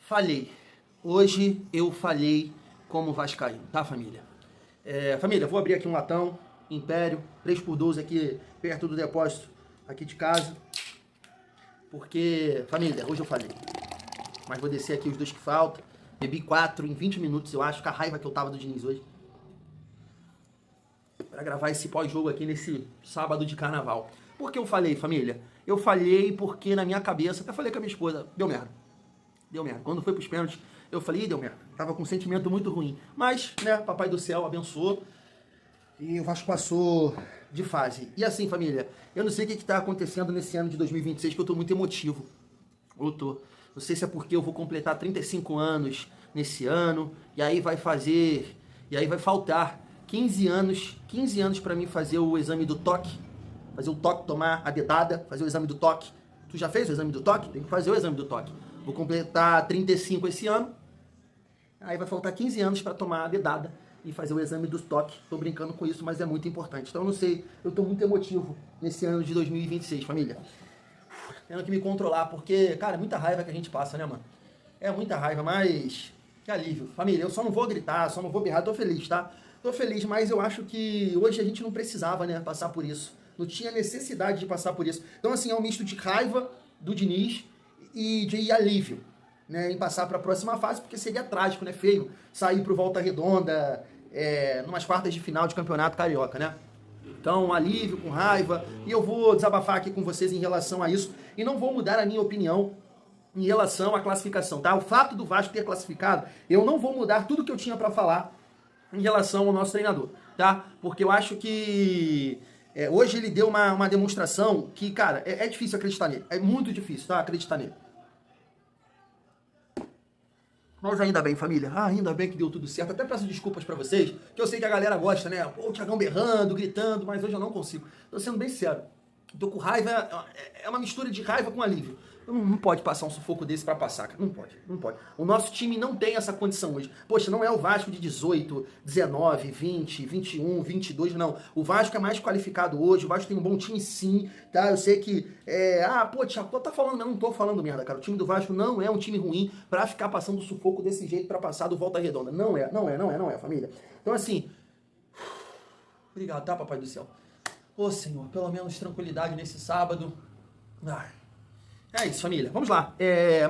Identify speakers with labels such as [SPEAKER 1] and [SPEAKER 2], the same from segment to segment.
[SPEAKER 1] Falhei. Hoje eu falhei como vascaíno, tá, família? Família, vou abrir aqui um latão, Império, 3x12 aqui perto do depósito aqui de casa. Porque, família, hoje eu falhei. Mas vou descer aqui os dois que faltam. Bebi 4 em 20 minutos, eu acho, com a raiva que eu tava do Diniz hoje. Pra gravar esse pós-jogo aqui nesse sábado de carnaval. Por que eu falhei, família? Eu falhei porque na minha cabeça, até falei com a minha esposa, deu merda. Deu merda. Quando foi pros pênaltis, eu falei, deu merda. Tava com um sentimento muito ruim. Mas, né, Papai do Céu abençoou. E o Vasco passou de fase. E assim, família, eu não sei o que tá acontecendo nesse ano de 2026, que eu tô muito emotivo. Eu tô. Não sei se é porque eu vou completar 35 anos nesse ano, e aí vai faltar 15 anos para mim fazer o exame do toque. Fazer o toque, tomar a dedada, fazer o exame do toque. Tu já fez o exame do toque? Tem que fazer o exame do toque. Vou completar 35 esse ano. Aí vai faltar 15 anos para tomar a dedada e fazer o exame do toque. Tô brincando com isso, mas é muito importante. Então eu não sei, eu tô muito emotivo nesse ano de 2026, família. Tendo que me controlar, porque, cara, é muita raiva que a gente passa, né, mano? É muita raiva, mas que alívio. Família, eu só não vou gritar, só não vou berrar, tô feliz, tá? Tô feliz, mas eu acho que hoje a gente não precisava, né, passar por isso. Não tinha necessidade de passar por isso. Então, assim, é um misto de raiva do Diniz e de alívio, né, em passar para a próxima fase, porque seria trágico, né, feio, sair pro Volta Redonda, numas quartas de final de campeonato carioca, né? Então, alívio, com raiva, e eu vou desabafar aqui com vocês em relação a isso, e não vou mudar a minha opinião em relação à classificação, tá? O fato do Vasco ter classificado, eu não vou mudar tudo que eu tinha para falar em relação ao nosso treinador, tá? Porque eu acho que hoje ele deu uma demonstração que, cara, é difícil acreditar nele, é muito difícil, tá? Acreditar nele. Mas ainda bem, família. Ainda bem que deu tudo certo. Até peço desculpas pra vocês, que eu sei que a galera gosta, né? Pô, o Thiagão berrando, gritando, mas hoje eu não consigo. Tô sendo bem sincero. Tô com raiva, é uma mistura de raiva com alívio. Não pode passar um sufoco desse pra passar, cara. Não pode, não pode. O nosso time não tem essa condição hoje. Poxa, não é o Vasco de 18, 19, 20, 21, 22, não. O Vasco é mais qualificado hoje, o Vasco tem um bom time sim, tá? Eu sei que, Thiago, tá falando, eu não tô falando merda, cara. O time do Vasco não é um time ruim pra ficar passando sufoco desse jeito pra passar do Volta Redonda. Não é, família. Então, assim, obrigado, tá, Papai do Céu? Ô, Senhor, pelo menos tranquilidade nesse sábado. É isso, família. Vamos lá.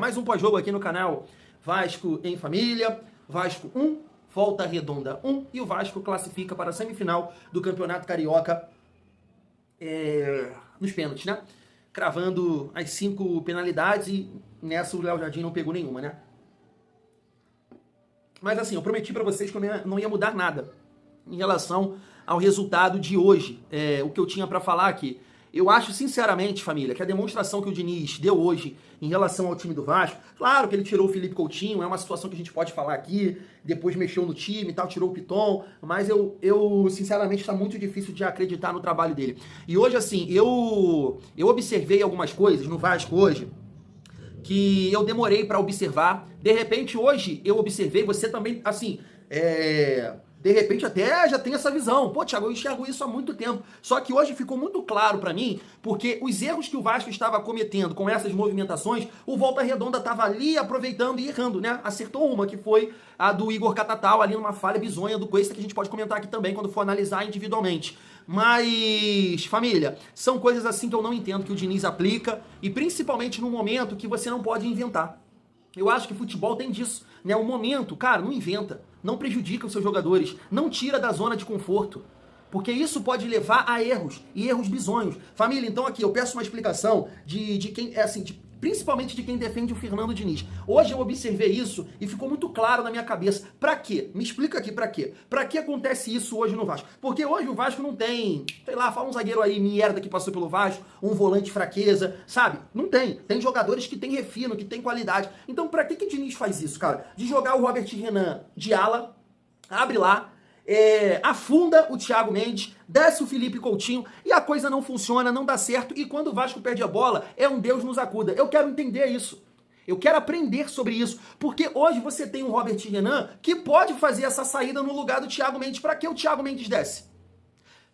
[SPEAKER 1] Mais um pós-jogo aqui no canal Vasco em Família. Vasco 1, Volta Redonda 1. E o Vasco classifica para a semifinal do Campeonato Carioca nos pênaltis, né? Cravando as 5 penalidades e nessa o Léo Jardim não pegou nenhuma, né? Mas assim, eu prometi para vocês que eu não ia mudar nada em relação ao resultado de hoje. O que eu tinha para falar aqui. Eu acho, sinceramente, família, que a demonstração que o Diniz deu hoje em relação ao time do Vasco, claro que ele tirou o Felipe Coutinho, é uma situação que a gente pode falar aqui, depois mexeu no time e tal, tirou o Piton, mas eu sinceramente, está muito difícil de acreditar no trabalho dele. E hoje, assim, eu observei algumas coisas no Vasco hoje, que eu demorei para observar. De repente, hoje, eu observei, você também, assim, de repente até já tem essa visão. Pô, Thiago, eu enxergo isso há muito tempo. Só que hoje ficou muito claro pra mim, porque os erros que o Vasco estava cometendo com essas movimentações, o Volta Redonda estava ali aproveitando e errando, né? Acertou uma, que foi a do Igor Catatal, ali numa falha bizonha do Cuesta, que a gente pode comentar aqui também quando for analisar individualmente. Mas, família, são coisas assim que eu não entendo que o Diniz aplica, e principalmente no momento que você não pode inventar. Eu acho que futebol tem disso, né? O momento, cara, não inventa, não prejudica os seus jogadores, não tira da zona de conforto, porque isso pode levar a erros, e erros bizonhos. Família, então aqui eu peço uma explicação de quem, principalmente de quem defende o Fernando Diniz. Hoje eu observei isso e ficou muito claro na minha cabeça. Pra quê? Me explica aqui pra quê? Pra que acontece isso hoje no Vasco? Porque hoje o Vasco não tem, sei lá, fala um zagueiro aí, merda, que passou pelo Vasco, um volante fraqueza, sabe? Não tem. Tem jogadores que tem refino, que tem qualidade. Então pra que o Diniz faz isso, cara? De jogar o Robert Renan de ala, abre lá, afunda o Thiago Mendes, desce o Felipe Coutinho e a coisa não funciona, não dá certo, e quando o Vasco perde a bola, é um Deus nos acuda. Eu quero entender isso. Eu quero aprender sobre isso, porque hoje você tem um Robert Renan que pode fazer essa saída no lugar do Thiago Mendes. Para que o Thiago Mendes desce?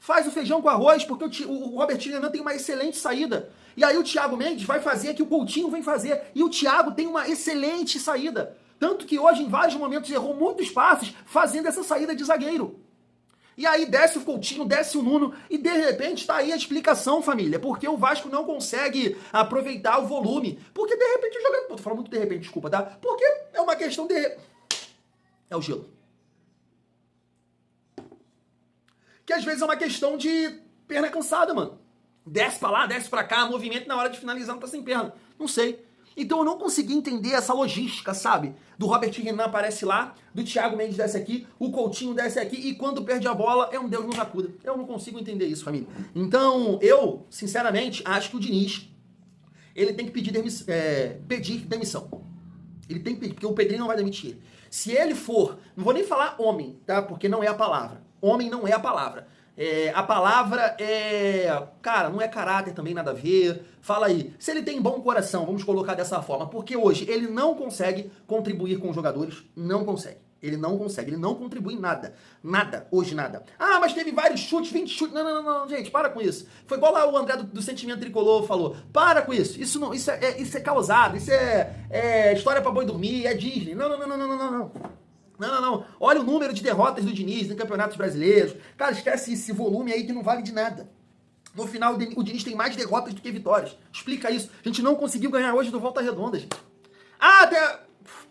[SPEAKER 1] Faz o feijão com arroz, porque o Robertinho Renan tem uma excelente saída. E aí o Thiago Mendes vai fazer que o Coutinho vem fazer. E o Thiago tem uma excelente saída. Tanto que hoje, em vários momentos, errou muitos passes fazendo essa saída de zagueiro. E aí desce o Coutinho, desce o Nuno, e de repente tá aí a explicação, família. Porque o Vasco não consegue aproveitar o volume. Porque de repente o jogador... Tô falando muito de repente, desculpa, tá? Porque é uma questão de... É o gelo. Que às vezes é uma questão de perna cansada, mano. Desce pra lá, desce pra cá, movimento na hora de finalizar não tá sem perna. Não sei. Então eu não consegui entender essa logística, sabe? Do Robertinho Renan aparece lá, do Thiago Mendes desce aqui, o Coutinho desce aqui, e quando perde a bola, é um Deus nos acuda. Eu não consigo entender isso, família. Então, eu, sinceramente, acho que o Diniz, ele tem que pedir demissão. Ele tem que pedir, porque o Pedrinho não vai demitir ele. Se ele for, não vou nem falar homem, tá? Porque não é a palavra. Homem não é a palavra. A palavra é... Cara, não é caráter também, nada a ver. Fala aí. Se ele tem bom coração, vamos colocar dessa forma. Porque hoje ele não consegue contribuir com os jogadores. Não consegue. Ele não consegue. Ele não contribui em nada. Nada. Hoje nada. Ah, mas teve vários chutes, 20 chutes. Não, gente, para com isso. Foi igual lá o André do Sentimento Tricolor falou. Para com isso. Isso é causado. Isso é história pra boi dormir. É Disney. Não. Não. Olha o número de derrotas do Diniz em campeonatos brasileiros. Cara, esquece esse volume aí que não vale de nada. No final, o Diniz tem mais derrotas do que vitórias. Explica isso. A gente não conseguiu ganhar hoje do Volta Redonda, gente.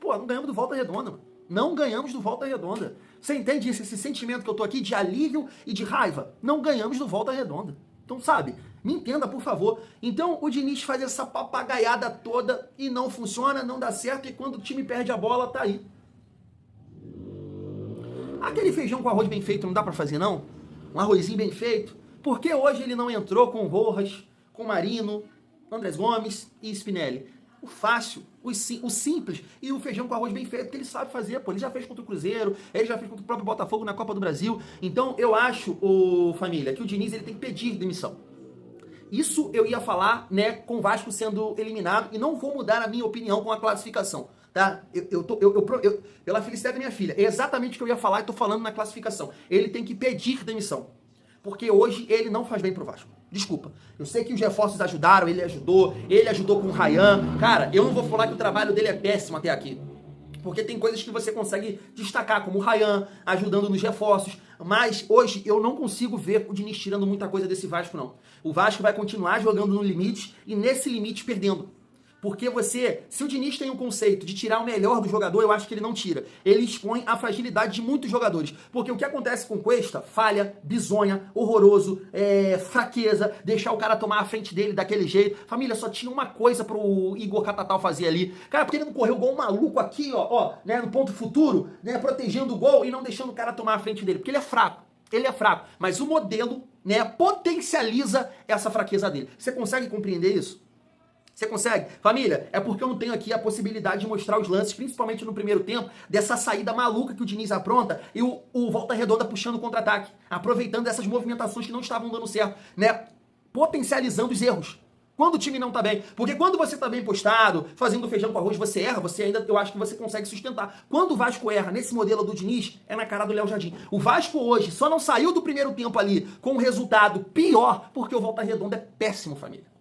[SPEAKER 1] Pô, não ganhamos do Volta Redonda, mano. Não ganhamos do Volta Redonda. Você entende esse sentimento que eu tô aqui de alívio e de raiva? Não ganhamos do Volta Redonda. Então, sabe, me entenda, por favor. Então, o Diniz faz essa papagaiada toda e não funciona, não dá certo, e quando o time perde a bola, tá aí. Aquele feijão com arroz bem feito não dá pra fazer, não? Um arrozinho bem feito? Por que hoje ele não entrou com o Rojas, com o Marino, Andrés Gomes e Spinelli? O fácil, o simples e o feijão com arroz bem feito, que ele sabe fazer, pô. Ele já fez contra o Cruzeiro, ele já fez contra o próprio Botafogo na Copa do Brasil. Então, eu acho, família, que o Diniz ele tem que pedir demissão. Isso eu ia falar, né, com o Vasco sendo eliminado, e não vou mudar a minha opinião com a classificação. Tá? Pela felicidade da minha filha, é exatamente o que eu ia falar e tô falando na classificação. Ele tem que pedir demissão. Porque hoje ele não faz bem pro Vasco. Desculpa. Eu sei que os reforços ajudaram, ele ajudou com o Ryan. Cara, eu não vou falar que o trabalho dele é péssimo até aqui. Porque tem coisas que você consegue destacar, como o Ryan ajudando nos reforços. Mas hoje eu não consigo ver o Diniz tirando muita coisa desse Vasco, não. O Vasco vai continuar jogando no limite e nesse limite perdendo. Porque se o Diniz tem um conceito de tirar o melhor do jogador, eu acho que ele não tira. Ele expõe a fragilidade de muitos jogadores. Porque o que acontece com Cuesta, falha, bizonha, horroroso, fraqueza, deixar o cara tomar a frente dele daquele jeito. Família, só tinha uma coisa pro Igor Catatal fazer ali. Cara, porque ele não correu igual um maluco aqui, né, no ponto futuro, né, protegendo o gol e não deixando o cara tomar a frente dele. Porque ele é fraco. Ele é fraco. Mas o modelo, né, potencializa essa fraqueza dele. Você consegue compreender isso? Você consegue? Família, é porque eu não tenho aqui a possibilidade de mostrar os lances, principalmente no primeiro tempo, dessa saída maluca que o Diniz apronta e o Volta Redonda puxando o contra-ataque, aproveitando essas movimentações que não estavam dando certo, né? Potencializando os erros. Quando o time não tá bem. Porque quando você tá bem postado, fazendo feijão com arroz, você erra, eu acho que você consegue sustentar. Quando o Vasco erra nesse modelo do Diniz, é na cara do Léo Jardim. O Vasco hoje só não saiu do primeiro tempo ali com um resultado pior, porque o Volta Redonda é péssimo, família.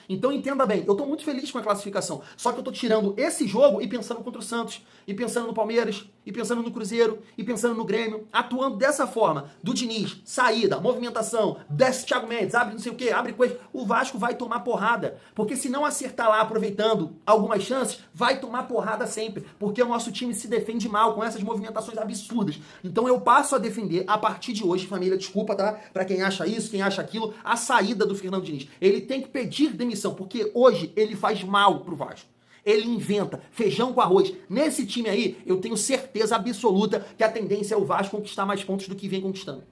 [SPEAKER 1] Então entenda bem, eu tô muito feliz com a classificação, só que eu tô tirando esse jogo e pensando contra o Santos, e pensando no Palmeiras, e pensando no Cruzeiro, e pensando no Grêmio, atuando dessa forma, do Diniz, saída, movimentação, desce Thiago Mendes, abre não sei o que, abre coisa, o Vasco vai tomar porrada, porque se não acertar lá aproveitando algumas chances, vai tomar porrada sempre, porque o nosso time se defende mal com essas movimentações absurdas. Então eu passo a defender, a partir de hoje, família, desculpa, tá? Pra quem acha isso, quem acha aquilo, a saída do Fernando Diniz. Ele tem que pedir demissão, porque hoje ele faz mal pro Vasco. Ele inventa feijão com arroz. Nesse time aí, eu tenho certeza absoluta que a tendência é o Vasco conquistar mais pontos do que vem conquistando.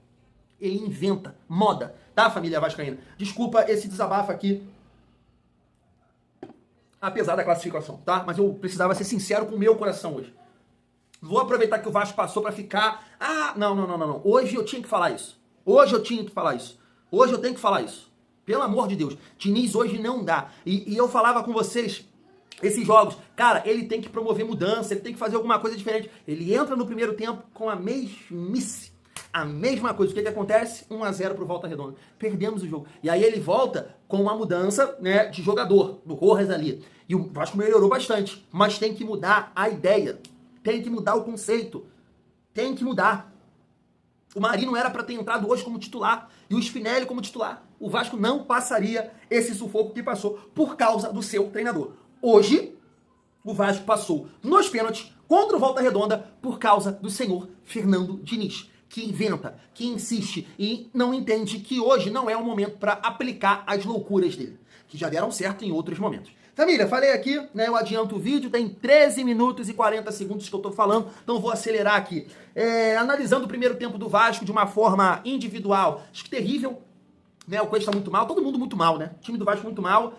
[SPEAKER 1] Ele inventa moda, tá, família vascaína? Desculpa esse desabafo aqui, apesar da classificação, tá? Mas eu precisava ser sincero com o meu coração hoje. Vou aproveitar que o Vasco passou pra ficar... Não. Hoje eu tinha que falar isso. Hoje eu tenho que falar isso. Pelo amor de Deus, Diniz hoje não dá. E eu falava com vocês, esses jogos, cara, ele tem que promover mudança, ele tem que fazer alguma coisa diferente. Ele entra no primeiro tempo com a mesmice A mesma coisa, o que acontece? 1-0 pro Volta Redonda. Perdemos o jogo. E aí ele volta com uma mudança, né, de jogador, do Rojas ali. E o Vasco melhorou bastante. Mas tem que mudar a ideia. Tem que mudar o conceito. Tem que mudar. O Marinho era para ter entrado hoje como titular. E o Spinelli como titular. O Vasco não passaria esse sufoco que passou por causa do seu treinador. Hoje, o Vasco passou nos pênaltis contra o Volta Redonda por causa do senhor Fernando Diniz, que inventa, que insiste e não entende que hoje não é o momento para aplicar as loucuras dele, que já deram certo em outros momentos. Família, falei aqui, né, eu adianto o vídeo, tem 13 minutos e 40 segundos que eu tô falando, então vou acelerar aqui. Analisando o primeiro tempo do Vasco de uma forma individual, acho que terrível, né, o Cuesta muito mal, todo mundo muito mal, né, o time do Vasco muito mal.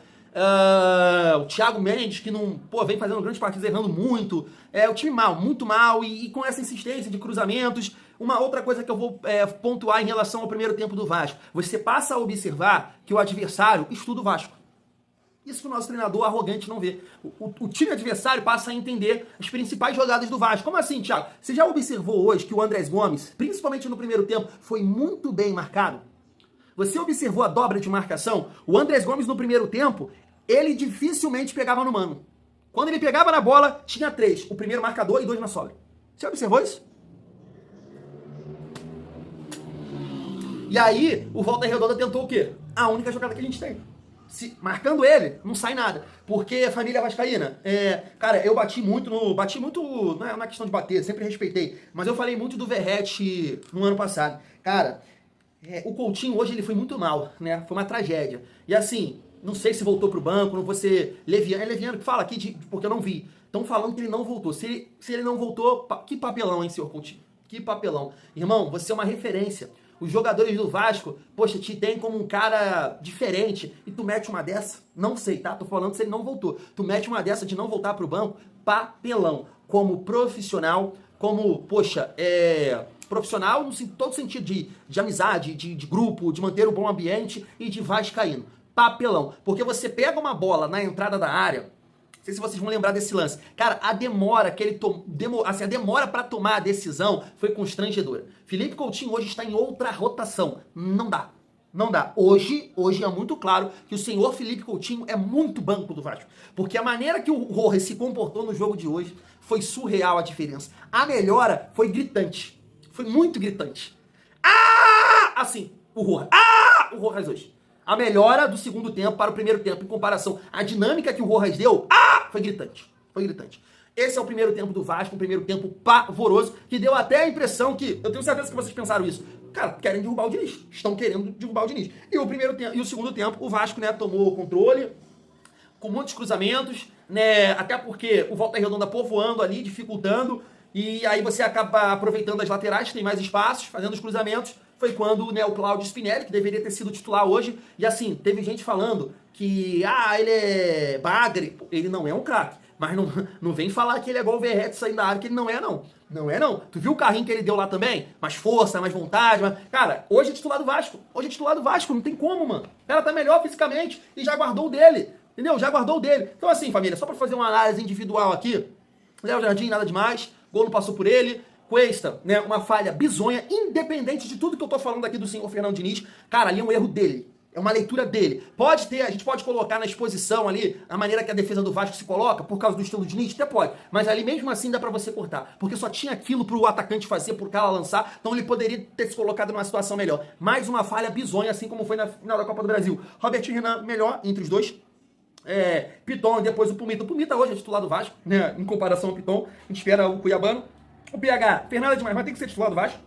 [SPEAKER 1] O Thiago Mendes, que não, vem fazendo grandes partidas, errando muito. O time mal, muito mal, e com essa insistência de cruzamentos. Uma outra coisa que eu vou pontuar em relação ao primeiro tempo do Vasco. Você passa a observar que o adversário estuda o Vasco. Isso que o nosso treinador arrogante não vê. O time adversário passa a entender as principais jogadas do Vasco. Como assim, Thiago? Você já observou hoje que o Andrés Gomes, principalmente no primeiro tempo, foi muito bem marcado? Você observou a dobra de marcação? O Andrés Gomes no primeiro tempo, ele dificilmente pegava no mano. Quando ele pegava na bola, tinha 3. O primeiro marcador e 2 na sobra. Você observou isso? E aí, o Volta Redonda tentou o quê? A única jogada que a gente tem. Marcando ele, não sai nada. Porque a família vascaína, cara, eu bati muito, não é uma questão de bater, sempre respeitei, mas eu falei muito do Verratti no ano passado. Cara, o Coutinho hoje ele foi muito mal, né? Foi uma tragédia. E assim, não sei se voltou pro banco, não vou ser Leviano. É Leviano que fala aqui, porque eu não vi. Estão falando que ele não voltou. Se ele não voltou, que papelão, hein, senhor Coutinho? Que papelão. Irmão, você é uma referência. Os jogadores do Vasco, poxa, te tem como um cara diferente. E tu mete uma dessa? Não sei, tá? Tô falando se ele não voltou. Tu mete uma dessa de não voltar pro banco? Papelão. Como profissional, como, poxa, profissional no todo sentido de amizade, de grupo, de manter um bom ambiente e de vascaíno. Papelão. Porque você pega uma bola na entrada da área, não sei se vocês vão lembrar desse lance. Cara, a demora que ele a demora para tomar a decisão foi constrangedora. Felipe Coutinho hoje está em outra rotação. Não dá. Não dá. Hoje é muito claro que o senhor Felipe Coutinho é muito banco do Vasco. Porque a maneira que o Rojas se comportou no jogo de hoje foi surreal a diferença. A melhora foi gritante. Foi muito gritante. Assim, o Rojas hoje. A melhora do segundo tempo para o primeiro tempo, em comparação à dinâmica que o Rojas deu, foi gritante. Foi gritante. Esse é o primeiro tempo do Vasco, um primeiro tempo pavoroso, que deu até a impressão que, eu tenho certeza que vocês pensaram isso, cara, querem derrubar o Diniz. Estão querendo derrubar o Diniz. E o primeiro tempo, e o segundo tempo, o Vasco, né, tomou o controle, com muitos cruzamentos, né, até porque o Volta Redonda povoando ali, dificultando, e aí você acaba aproveitando as laterais, que tem mais espaços, fazendo os cruzamentos. Foi quando, né, o Cláudio Spinelli, que deveria ter sido titular hoje, e assim, teve gente falando que, ele é bagre, ele não é um craque, mas não vem falar que ele é igual o Verratti saindo da área, que ele não é não. Não é não. Tu viu o carrinho que ele deu lá também? Mais força, mais vontade, cara, hoje é titular do Vasco. Hoje é titular do Vasco, não tem como, mano. O cara tá melhor fisicamente e já guardou o dele, entendeu? Já guardou o dele. Então assim, família, só pra fazer uma análise individual aqui, Léo Jardim, nada demais, gol não passou por ele. Cuesta, né, uma falha bizonha, independente de tudo que eu tô falando aqui do senhor Fernando Diniz, cara, ali é um erro dele, é uma leitura dele. A gente pode colocar na exposição ali, a maneira que a defesa do Vasco se coloca, por causa do estilo de Diniz, até pode, mas ali mesmo assim dá pra você cortar, porque só tinha aquilo pro atacante fazer, pro cara lançar, então ele poderia ter se colocado numa situação melhor. Mais uma falha bizonha, assim como foi na final da Copa do Brasil. Robert Renan, melhor entre os dois. Piton, depois o Pumita. O Pumita hoje é titular do Vasco, né, em comparação ao Piton, a gente espera o Cuiabano. O PH, Fernanda demais, mas tem que ser titular do Vasco.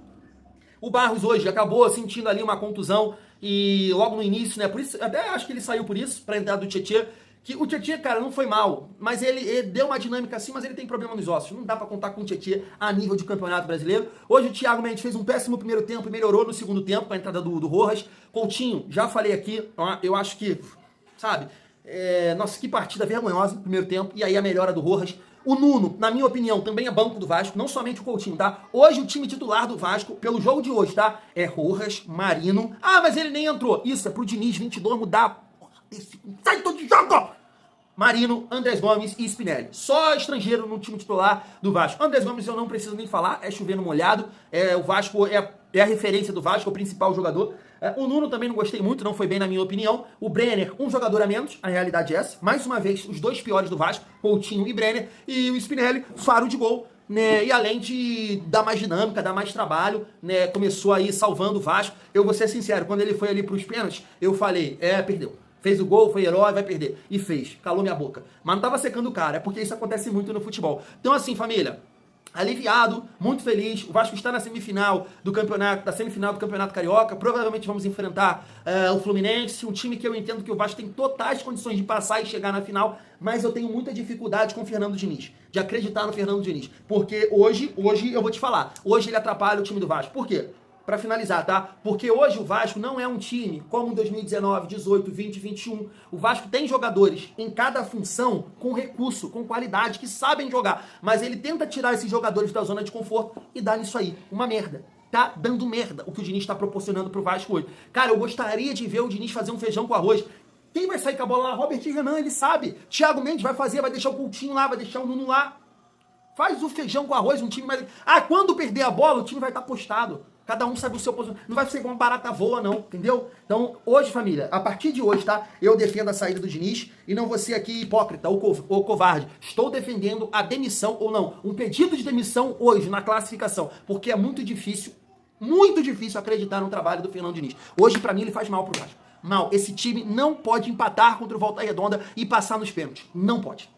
[SPEAKER 1] O Barros hoje acabou sentindo ali uma contusão e logo no início, né, por isso, até acho que ele saiu por isso, pra entrada do Tietê, que o Tietê, cara, não foi mal, mas ele deu uma dinâmica assim, mas ele tem problema nos ossos, não dá pra contar com o Tietê a nível de campeonato brasileiro. Hoje o Thiago Mendes fez um péssimo primeiro tempo e melhorou no segundo tempo com a entrada do Rojas. Coutinho, já falei aqui, eu acho que, sabe, nossa, que partida vergonhosa no primeiro tempo, e aí a melhora do Rojas. O Nuno, na minha opinião, também é banco do Vasco, não somente o Coutinho, tá? Hoje o time titular do Vasco, pelo jogo de hoje, tá? É Rojas, Marino. Mas ele nem entrou. Isso, é pro Diniz 22 mudar. Sai todo de jogo! Marino, Andrés Gomes e Spinelli. Só estrangeiro no time titular do Vasco. Andrés Gomes eu não preciso nem falar, é chover no molhado. O Vasco é a referência do Vasco, é o principal jogador. O Nuno também não gostei muito, não foi bem na minha opinião. O Brenner, um jogador a menos, a realidade é essa. Mais uma vez, os dois piores do Vasco, Coutinho e Brenner. E o Spinelli, faro de gol, né? E além de dar mais dinâmica, dar mais trabalho, né? Começou aí salvando o Vasco. Eu vou ser sincero, quando ele foi ali pros pênaltis, eu falei, perdeu. Fez o gol, foi herói, vai perder. E fez, calou minha boca. Mas não tava secando o cara, é porque isso acontece muito no futebol. Então assim, família, aliviado, muito feliz. O Vasco está na semifinal do campeonato, carioca. Provavelmente vamos enfrentar o Fluminense, um time que eu entendo que o Vasco tem totais condições de passar e chegar na final, mas eu tenho muita dificuldade com o Fernando Diniz, de acreditar no Fernando Diniz, porque hoje eu vou te falar, hoje ele atrapalha o time do Vasco. Por quê? Para finalizar, tá? Porque hoje o Vasco não é um time como em 2019, 18, 20, 21. O Vasco tem jogadores em cada função com recurso, com qualidade, que sabem jogar. Mas ele tenta tirar esses jogadores da zona de conforto e dá nisso aí. Uma merda. Tá dando merda o que o Diniz tá proporcionando pro Vasco hoje. Cara, eu gostaria de ver o Diniz fazer um feijão com arroz. Quem vai sair com a bola lá? Robert Renan, ele sabe. Thiago Mendes vai fazer, vai deixar o Coutinho lá, vai deixar o Nuno lá. Faz o feijão com arroz, um time mais... quando perder a bola, o time vai estar postado. Cada um sabe o seu posicionamento. Não vai ser como uma barata voa, não, entendeu? Então, hoje, família, a partir de hoje, tá? Eu defendo a saída do Diniz e não vou ser aqui hipócrita ou covarde. Estou defendendo a demissão ou não. Um pedido de demissão hoje, na classificação. Porque é muito difícil acreditar no trabalho do Fernando Diniz. Hoje, pra mim, ele faz mal pro Vasco. Mal. Esse time não pode empatar contra o Volta Redonda e passar nos pênaltis. Não pode.